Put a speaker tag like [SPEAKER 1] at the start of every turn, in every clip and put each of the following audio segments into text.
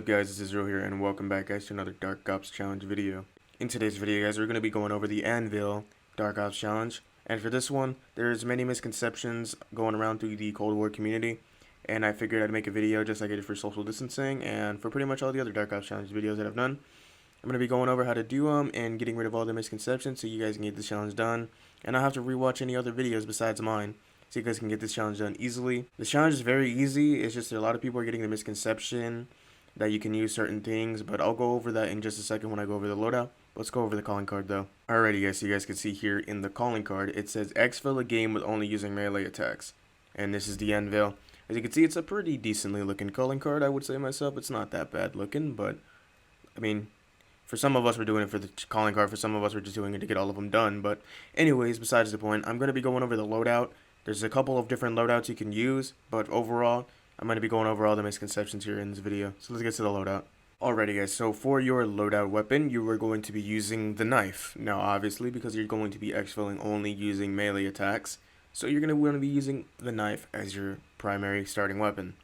[SPEAKER 1] up guys, this is Ro here and welcome back guys to another Dark Ops Challenge video. In today's video guys, we're going to be going over the Anvil Dark Ops Challenge. And for this one, there's many misconceptions going around through the Cold War community. And I figured I'd make a video just like I did for social distancing and for pretty much all the other Dark Ops Challenge videos that I've done. I'm going to be going over how to do them and getting rid of all the misconceptions so you guys can get this challenge done. And I'll have to rewatch any other videos besides mine, so you guys can get this challenge done easily. This challenge is very easy. It's just that a lot of people are getting the misconception that you can use certain things, but I'll go over that in just a second when I go over the loadout. Let's go over the calling card though. Alrighty guys, so you guys can see here in the calling card, it says Exfil a game with only using melee attacks. And this is the Anvil. As you can see, it's a pretty decently looking calling card, I would say myself. It's not that bad looking, but I mean, for some of us we're doing it for the calling card, for some of us we're just doing it to get all of them done. But anyways, besides the point, I'm going to be going over the loadout. There's a couple of different loadouts you can use, but overall, I'm going to be going over all the misconceptions here in this video. So let's get to the loadout. Alrighty guys, so for your loadout weapon, you are going to be using the knife. Now obviously, because you're going to be exfilling only using melee attacks, so you're going to want to be using the knife as your primary starting weapon.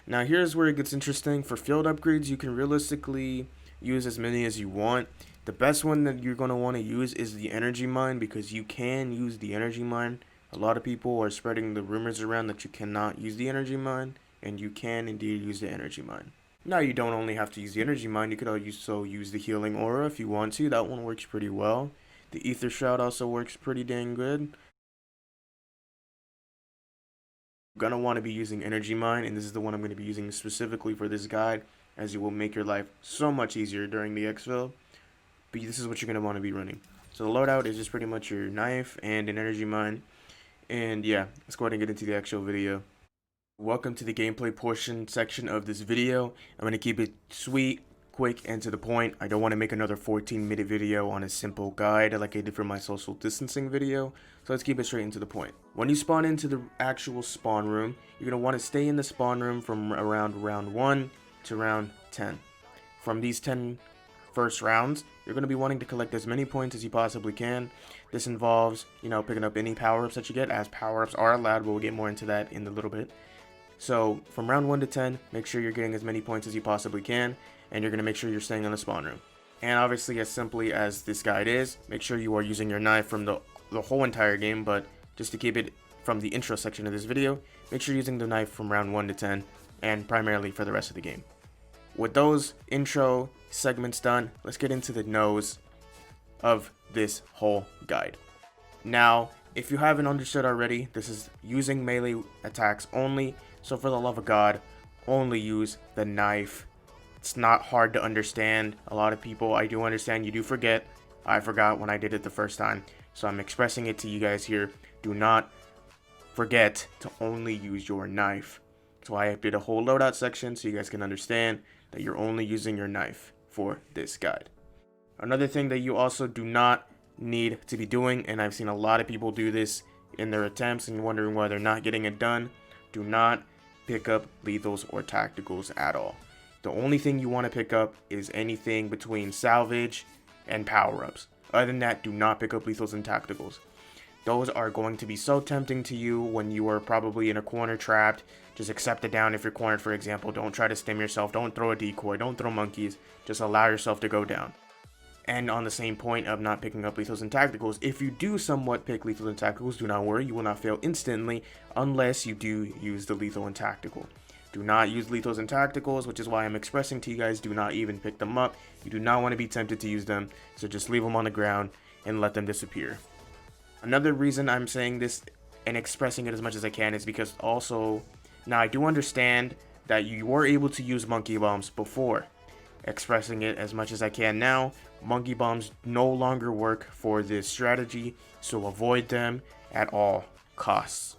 [SPEAKER 1] Now here's where it gets interesting. For field upgrades, you can realistically use as many as you want. The best one that you're going to want to use is the energy mine, because you can use the energy mine. A lot of people are spreading the rumors around that you cannot use the energy mine, and you can indeed use the energy mine. Now you don't only have to use the energy mine, you could also use the healing aura if you want to. That one works pretty well. The ether shroud also works pretty dang good. You're going to want to be using energy mine, and this is the one I'm going to be using specifically for this guide, as it will make your life so much easier during the exfil. But this is what you're going to want to be running. So the loadout is just pretty much your knife and an energy mine. And yeah, let's go ahead and get into the actual video. Welcome to the gameplay portion section of this video. I'm going to keep it sweet, quick, and to the point. I don't want to make another 14-minute video on a simple guide like I did for my social distancing video. So let's keep it straight into the point. When you spawn into the actual spawn room, you're going to want to stay in the spawn room from around round 1 to round 10. From these 10 first rounds, you're going to be wanting to collect as many points as you possibly can. This involves, picking up any power-ups that you get, as power-ups are allowed. We'll get more into that in a little bit. So from round 1 to 10, make sure you're getting as many points as you possibly can, and you're going to make sure you're staying in the spawn room. And obviously, as simply as this guide is, make sure you are using your knife from the whole entire game, but just to keep it from the intro section of this video, make sure you're using the knife from round 1 to 10, and primarily for the rest of the game. With those intro segments done, let's get into the nose of this whole guide. Now, if you haven't understood already, this is using melee attacks only, so for the love of God, only use the knife. It's not hard to understand. A lot of people, I do understand, you do forget. I forgot when I did it the first time, so I'm expressing it to you guys here. Do not forget to only use your knife. So I did a whole loadout section so you guys can understand that you're only using your knife for this guide. Another thing that you also do not need to be doing, and I've seen a lot of people do this in their attempts and wondering why they're not getting it done, do not pick up lethals or tacticals at all. The only thing you want to pick up is anything between salvage and power-ups. Other than that, do not pick up lethals and tacticals. Those are going to be so tempting to you when you are probably in a corner trapped. Just accept it down if you're cornered, for example. Don't try to stim yourself. Don't throw a decoy. Don't throw monkeys. Just allow yourself to go down. And on the same point of not picking up lethals and tacticals, if you do somewhat pick lethals and tacticals, do not worry. You will not fail instantly unless you do use the lethal and tactical. Do not use lethals and tacticals, which is why I'm expressing to you guys, do not even pick them up. You do not want to be tempted to use them. So just leave them on the ground and let them disappear. Another reason I'm saying this and expressing it as much as I can is because also, now I do understand that you were able to use monkey bombs before. Expressing it as much as I can now, monkey bombs no longer work for this strategy, so avoid them at all costs.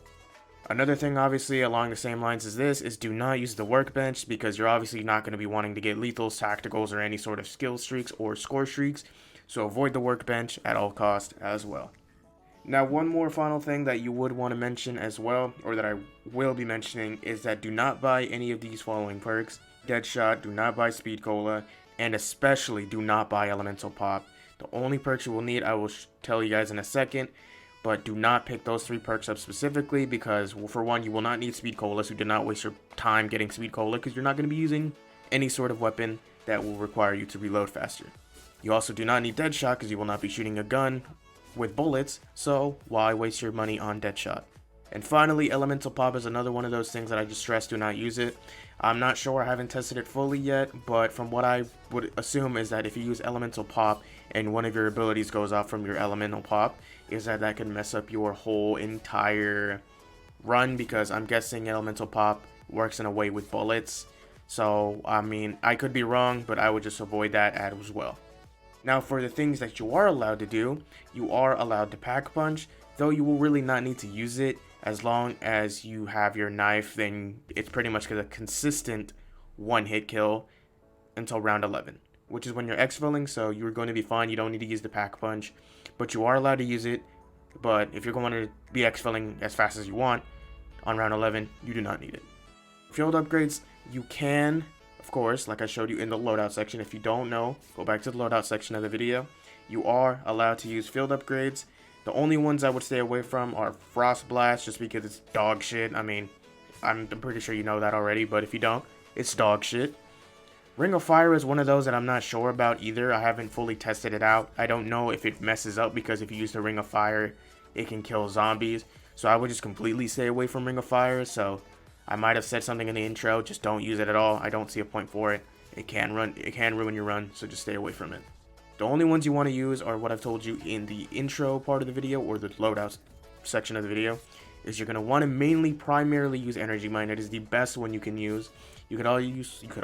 [SPEAKER 1] Another thing obviously along the same lines as this is do not use the workbench, because you're obviously not going to be wanting to get lethals, tacticals, or any sort of skill streaks or score streaks, so avoid the workbench at all costs as well. Now, one more final thing that you would want to mention as well, or that I will be mentioning, is that do not buy any of these following perks. Deadshot, do not buy Speed Cola, and especially do not buy Elemental Pop. The only perks you will need, I will tell you guys in a second, but do not pick those 3 perks up specifically, because for one, you will not need Speed Cola, so do not waste your time getting Speed Cola, because you're not going to be using any sort of weapon that will require you to reload faster. You also do not need Deadshot because you will not be shooting a gun with bullets, so why waste your money on Deadshot? And finally, Elemental Pop is another one of those things that I just stress, do not use it. I'm not sure, I haven't tested it fully yet, but from what I would assume is that if you use Elemental Pop and one of your abilities goes off from your Elemental Pop, is that can mess up your whole entire run, because I'm guessing Elemental Pop works in a way with bullets. So, I mean, I could be wrong, but I would just avoid that as well. Now, for the things that you are allowed to do, you are allowed to pack punch, though you will really not need to use it. As long as you have your knife, then it's pretty much a consistent one-hit kill until round 11, which is when you're exfilling, so you're going to be fine. You don't need to use the pack punch, but you are allowed to use it. But if you're going to be exfilling as fast as you want on round 11, you do not need it. Field upgrades, you can, of course, like I showed you in the loadout section. If you don't know, go back to the loadout section of the video. You are allowed to use field upgrades. The only ones I would stay away from are Frost Blast, just because it's dog shit. I mean, I'm pretty sure you know that already, but if you don't, it's dog shit. Ring of Fire is one of those that I'm not sure about either. I haven't fully tested it out. I don't know if it messes up, because if you use the Ring of Fire, it can kill zombies. So I would just completely stay away from Ring of Fire. So I might have said something in the intro, just don't use it at all. I don't see a point for it. It can ruin your run, so just stay away from it. The only ones you want to use are what I've told you in the intro part of the video, or the loadout section of the video, is you're going to want to primarily use Energy Mine. It is the best one you can use. You could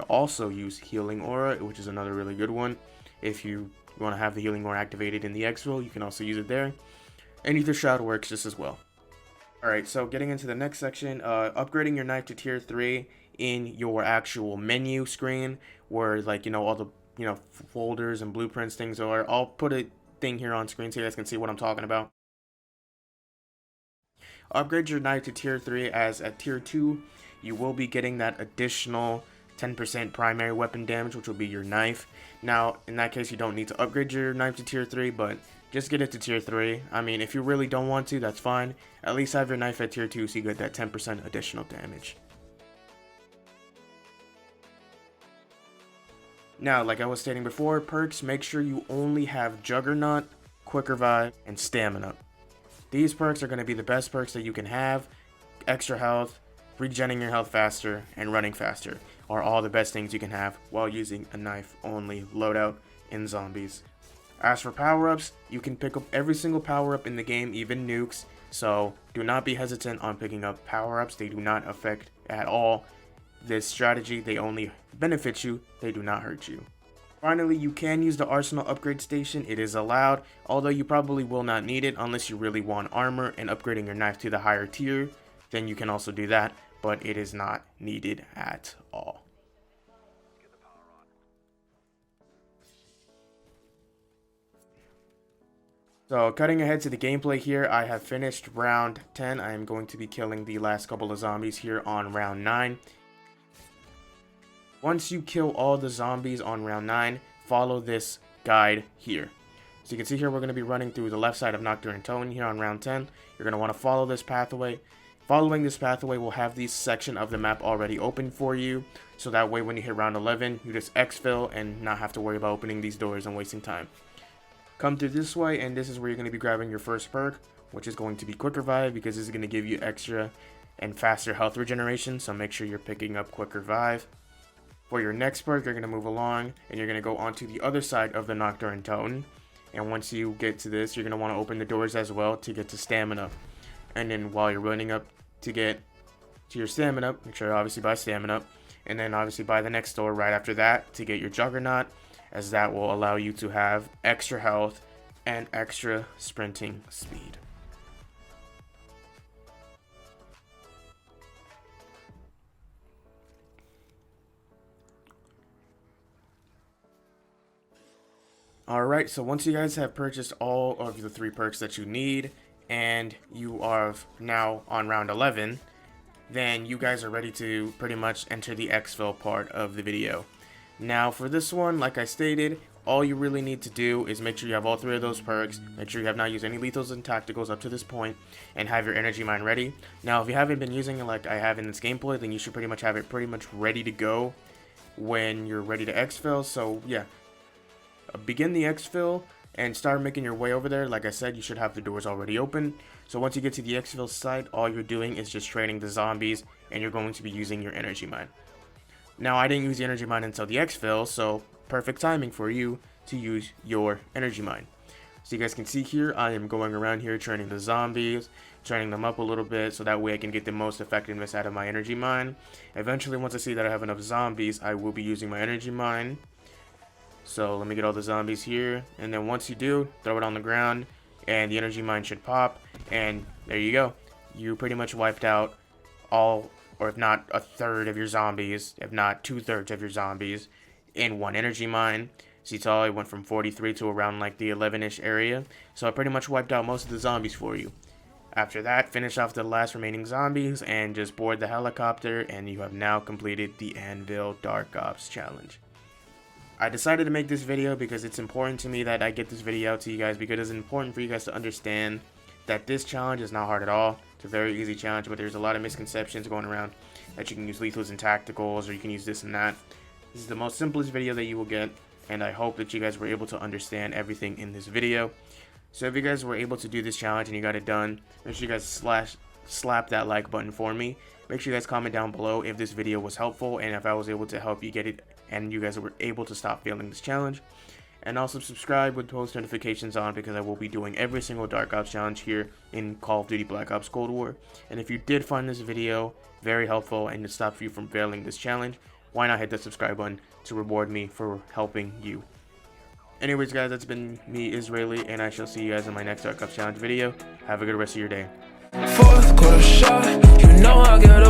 [SPEAKER 1] also use Healing Aura, which is another really good one. If you want to have the Healing Aura activated in the Exfil, you can also use it there. And Ether Shroud works just as well. Alright, so getting into the next section, upgrading your knife to tier 3 in your actual menu screen, where, like, you know, all the folders and blueprints things are. I'll put a thing here on screen so you guys can see what I'm talking about. Upgrade your knife to tier 3, as at tier 2 you will be getting that additional 10% primary weapon damage, which will be your knife. Now, in that case, you don't need to upgrade your knife to tier 3, but just get it to tier 3. I mean, if you really don't want to, that's fine. At least have your knife at tier 2 so you get that 10% additional damage. Now, like I was stating before, perks, make sure you only have Juggernaut, Quick Revive, and Stamina. These perks are going to be the best perks that you can have. Extra health, regenerating your health faster, and running faster are all the best things you can have while using a knife-only loadout in zombies. As for power-ups, you can pick up every single power-up in the game, even nukes, so do not be hesitant on picking up power-ups. They do not affect at all this strategy. They only benefit you, they do not hurt you. Finally, you can use the Arsenal upgrade station. It is allowed, although you probably will not need it unless you really want armor and upgrading your knife to the higher tier. Then you can also do that, but it is not needed at all. So cutting ahead to the gameplay here, I have finished round 10. I am going to be killing the last couple of zombies here on round 9. Once you kill all the zombies on round 9, follow this guide here. So you can see here we're going to be running through the left side of Nocturne Tone here on round 10. You're going to want to follow this pathway. Following this pathway will have this section of the map already open for you. So that way when you hit round 11, you just exfil and not have to worry about opening these doors and wasting time. Come through this way, and this is where you're going to be grabbing your first perk, which is going to be Quick Revive, because this is going to give you extra and faster health regeneration. So make sure you're picking up Quick Revive. For your next perk, you're going to move along, and you're going to go onto the other side of the Nocturne Tone. And once you get to this, you're going to want to open the doors as well to get to Stamina. And then while you're running up to get to your Stamina, make sure you obviously buy Stamina. And then obviously buy the next door right after that to get your Juggernaut, as that will allow you to have extra health and extra sprinting speed. Alright, so once you guys have purchased all of the 3 perks that you need, and you are now on round 11, then you guys are ready to pretty much enter the Exfil part of the video. Now for this one, like I stated, all you really need to do is make sure you have all 3 of those perks, make sure you have not used any lethals and tacticals up to this point, and have your energy mine ready. Now if you haven't been using it like I have in this gameplay, then you should pretty much have it ready to go. when you're ready to exfil. So yeah, begin the exfil and start making your way over there. Like I said, you should have the doors already open. So once you get to the exfil site, all you're doing is just training the zombies, and you're going to be using your energy mine. Now, I didn't use the energy mine until the exfil, so perfect timing for you to use your energy mine. So you guys can see here, I am going around here training the zombies, training them up a little bit so that way I can get the most effectiveness out of my energy mine. Eventually, once I see that I have enough zombies, I will be using my energy mine. So let me get all the zombies here, and then once you do, throw it on the ground, and the energy mine should pop, and there you go. You pretty much wiped out all, or if not a third of your zombies, if not 2/3 of your zombies, in one energy mine. See, tall, it went from 43 to around like the 11-ish area, so I pretty much wiped out most of the zombies for you. After that, finish off the last remaining zombies, and just board the helicopter, and you have now completed the Anvil Dark Ops challenge. I decided to make this video because it's important to me that I get this video out to you guys, because it's important for you guys to understand that this challenge is not hard at all. It's a very easy challenge, but there's a lot of misconceptions going around that you can use lethals and tacticals, or you can use this and that. This is the most simplest video that you will get, and I hope that you guys were able to understand everything in this video. So if you guys were able to do this challenge and you got it done, make sure you guys slap that like button for me. Make sure you guys comment down below if this video was helpful and if I was able to help you get it and you guys were able to stop failing this challenge. And also subscribe with post notifications on, because I will be doing every single Dark Ops challenge here in Call of Duty Black Ops Cold War. And if you did find this video very helpful and to stop you from failing this challenge, why not hit the subscribe button to reward me for helping you. Anyways guys, that's been me, Israeli, and I shall see you guys in my next Dark Ops challenge video. Have a good rest of your day. Fourth quarter shot, you know I get